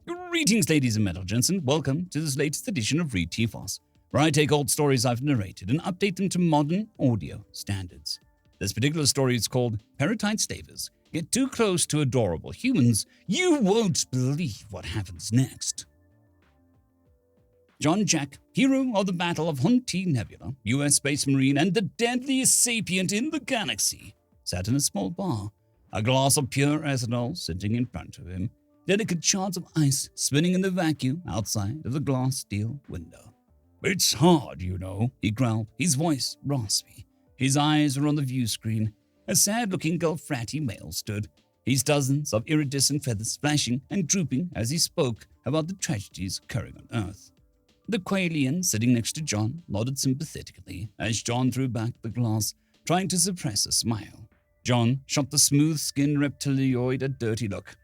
Greetings, ladies and gentlemen, and welcome to this latest edition of Read TFOS, where I take old stories I've narrated and update them to modern audio standards. This particular story is called Peritite Slavers Get Too Close to Adorable Humans, You Won't Believe What Happens Next. John Jack, hero of the Battle of Hunti Nebula, U.S. Space Marine, and the deadliest sapient in the galaxy, sat in a small bar, a glass of pure ethanol sitting in front of him, delicate shards of ice spinning in the vacuum outside of the glass steel window. "It's hard, you know," he growled, his voice raspy. His eyes were on the view screen. A sad-looking Gulfrati male stood, his dozens of iridescent feathers flashing and drooping as he spoke about the tragedies occurring on Earth. The Qualian sitting next to John nodded sympathetically as John threw back the glass, trying to suppress a smile. John shot the smooth-skinned reptilioid a dirty look.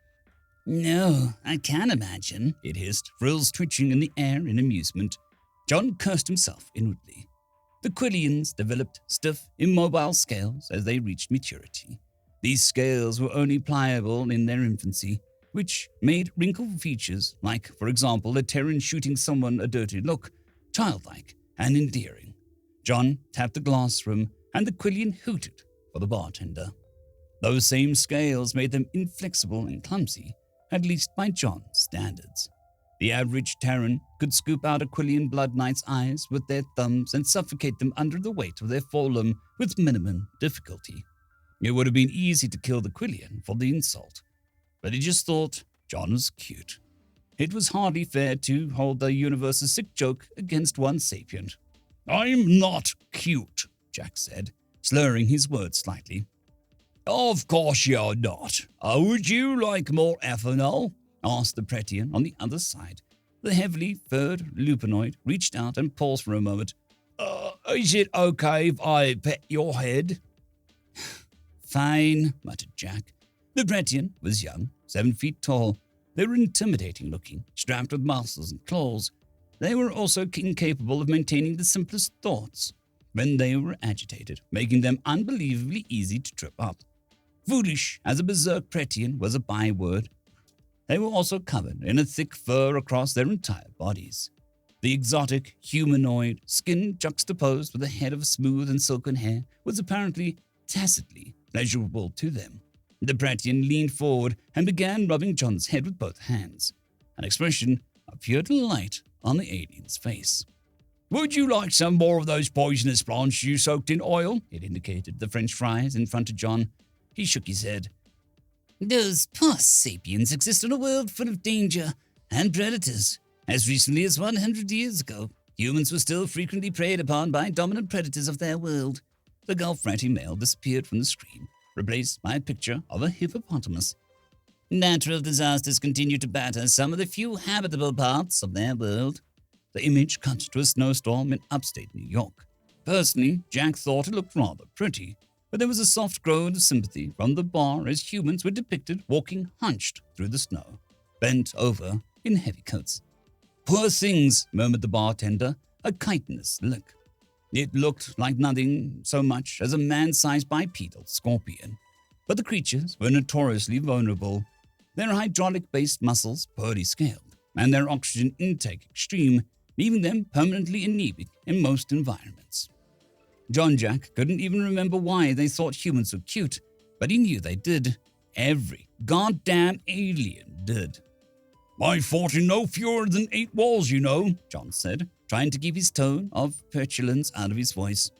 "No, I can't imagine," it hissed, frills twitching in the air in amusement. John cursed himself inwardly. The Quillians developed stiff, immobile scales as they reached maturity. These scales were only pliable in their infancy, which made wrinkled features, like, for example, a Terran shooting someone a dirty look, childlike and endearing. John tapped the glass rim, and the Quillian hooted for the bartender. Those same scales made them inflexible and clumsy, at least by John's standards. The average Terran could scoop out a Quillian Blood Knight's eyes with their thumbs and suffocate them under the weight of their forelimb with minimum difficulty. It would have been easy to kill the Quillian for the insult, but he just thought John was cute. It was hardly fair to hold the universe's sick joke against one sapient. "I'm not cute," Jack said, slurring his words slightly. "Of course you're not. Would you like more ethanol?" asked the Pretian on the other side. The heavily furred lupinoid reached out and paused for a moment. Is it okay if I pet your head?" "Fine," muttered Jack. The Pretian was young, 7 feet tall. They were intimidating looking, strapped with muscles and claws. They were also incapable of maintaining the simplest thoughts when they were agitated, making them unbelievably easy to trip up. Foolish as a berserk Pretian was a byword. They were also covered in a thick fur across their entire bodies. The exotic, humanoid, skin juxtaposed with a head of smooth and silken hair was apparently tacitly pleasurable to them. The Pretian leaned forward and began rubbing John's head with both hands, an expression of pure delight on the alien's face. "Would you like some more of those poisonous plants you soaked in oil?" It indicated the French fries in front of John. He shook his head. "Those poor sapiens exist in a world full of danger and predators. As recently as 100 years ago, humans were still frequently preyed upon by dominant predators of their world." The Gulfrati male disappeared from the screen, replaced by a picture of a hippopotamus. "Natural disasters continue to batter some of the few habitable parts of their world." The image cut to a snowstorm in upstate New York. Personally, Jack thought it looked rather pretty, but there was a soft groan of sympathy from the bar as humans were depicted walking hunched through the snow, bent over in heavy coats. "Poor things," murmured the bartender, a chitinous lick. It looked like nothing so much as a man-sized bipedal scorpion, but the creatures were notoriously vulnerable. Their hydraulic-based muscles poorly scaled, and their oxygen intake extreme, leaving them permanently anemic in most environments. John Jack couldn't even remember why they thought humans were cute, but he knew they did. Every goddamn alien did. "I fought in no fewer than 8 wars, you know," John said, trying to keep his tone of petulance out of his voice.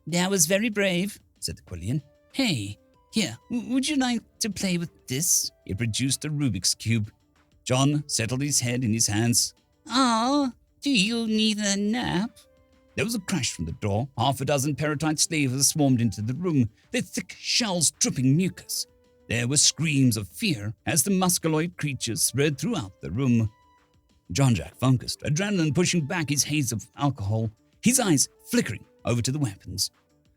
"That was very brave," said the Quillian. "Hey, here, would you like to play with this?" It produced a Rubik's Cube. John settled his head in his hands. "Oh, do you need a nap?" There was a crash from the door. Half a dozen Peritite slavers swarmed into the room, their thick shells dripping mucus. There were screams of fear as the musculoid creatures spread throughout the room. John Jack focused, adrenaline pushing back his haze of alcohol, his eyes flickering over to the weapons.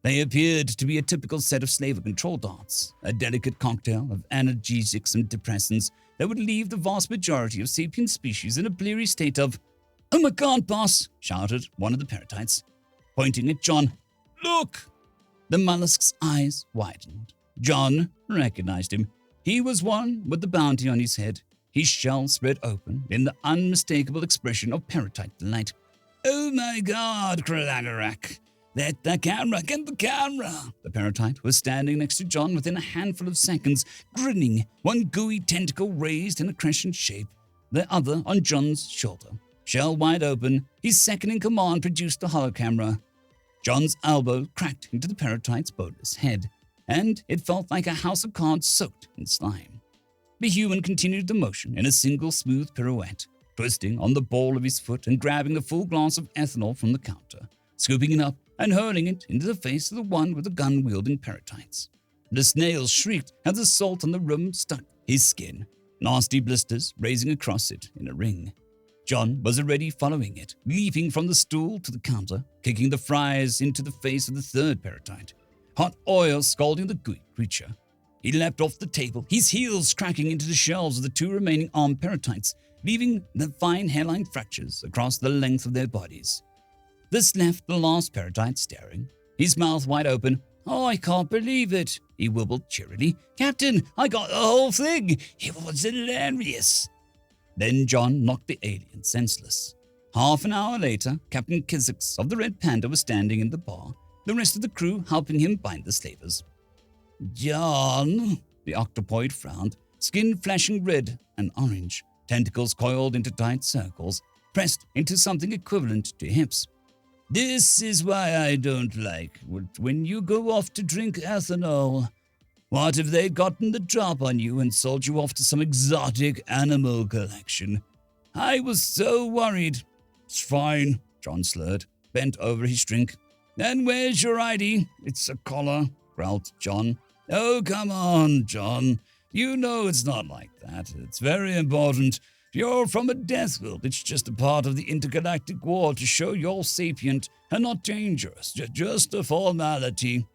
They appeared to be a typical set of slaver control darts, a delicate cocktail of analgesics and depressants that would leave the vast majority of sapient species in a bleary state of, "Oh my God, boss!" shouted one of the Peritites, pointing at John. "Look!" The mollusk's eyes widened. John recognized him. He was one with the bounty on his head. his shell spread open in the unmistakable expression of Peritite delight. "Oh my God, Kralagarak! Get the camera! Get the camera!" The Peritite was standing next to John within a handful of seconds, grinning, one gooey tentacle raised in a crescent shape, the other on John's shoulder. Shell wide open, his second-in-command produced the holocamera. John's elbow cracked into the Peritite's boneless head, and it felt like a house of cards soaked in slime. The human continued the motion in a single smooth pirouette, twisting on the ball of his foot and grabbing a full glass of ethanol from the counter, scooping it up and hurling it into the face of the one with the gun-wielding Peritites. The snail shrieked as the salt on the rim stuck his skin, nasty blisters raising across it in a ring. John was already following it, leaping from the stool to the counter, kicking the fries into the face of the third Peritite, hot oil scalding the gooey creature. He leapt off the table, his heels cracking into the shelves of the two remaining armed Peritites, leaving the fine hairline fractures across the length of their bodies. This left the last Peritite staring, his mouth wide open. "Oh, I can't believe it," he wibbled cheerily. "Captain, I got the whole thing. It was hilarious." Then John knocked the alien senseless. Half an hour later, Captain Kizix of the Red Panda was standing in the bar, the rest of the crew helping him bind the slavers. "John," the octopoid frowned, skin flashing red and orange, tentacles coiled into tight circles, pressed into something equivalent to hips. "This is why I don't like when you go off to drink ethanol. What if they'd gotten the drop on you and sold you off to some exotic animal collection? I was so worried." "It's fine," John slurred, bent over his drink. "And where's your ID?" "It's a collar," growled John. "Oh, come on, John. You know it's not like that. It's very important. You're from a Deathworld. It's just a part of the intergalactic war to show you're sapient and not dangerous. Just a formality.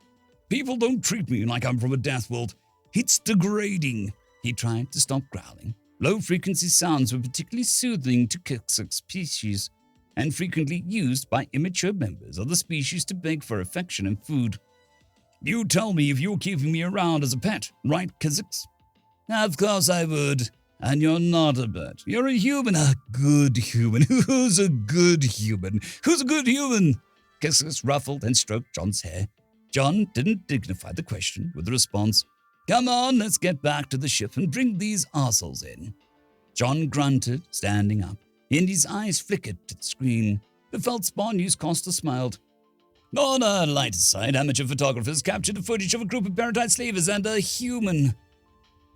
People don't treat me like I'm from a Deathworld. It's degrading." He tried to stop growling. Low-frequency sounds were particularly soothing to Kixix species, and frequently used by immature members of the species to beg for affection and food. "You tell me if you're keeping me around as a pet, right, Kizix?" "Of course I would. And you're not a pet. You're a human, a good human. Who's a good human? Who's a good human?" Kizix ruffled and stroked John's hair. John didn't dignify the question with a response. "Come on, let's get back to the ship and bring these arseholes in." John grunted, standing up, and his eyes flickered to the screen. The feldspar newscaster smiled. "On a lighter side, amateur photographers captured the footage of a group of Peritite slavers and a human."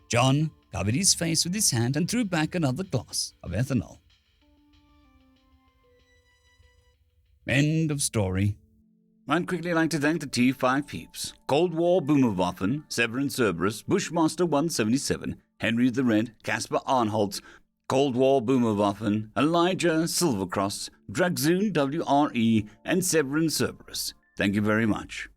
John covered his face with his hand and threw back another glass of ethanol. End of story. I'd quickly like to thank the T5 peeps: Cold War Boomerwaffen, Severin Cerberus, Bushmaster 177, Henry the Red, Caspar Arnholtz, Cold War Boomerwaffen, Elijah Silvercross, Dragzoon WRE, and Severin Cerberus. Thank you very much.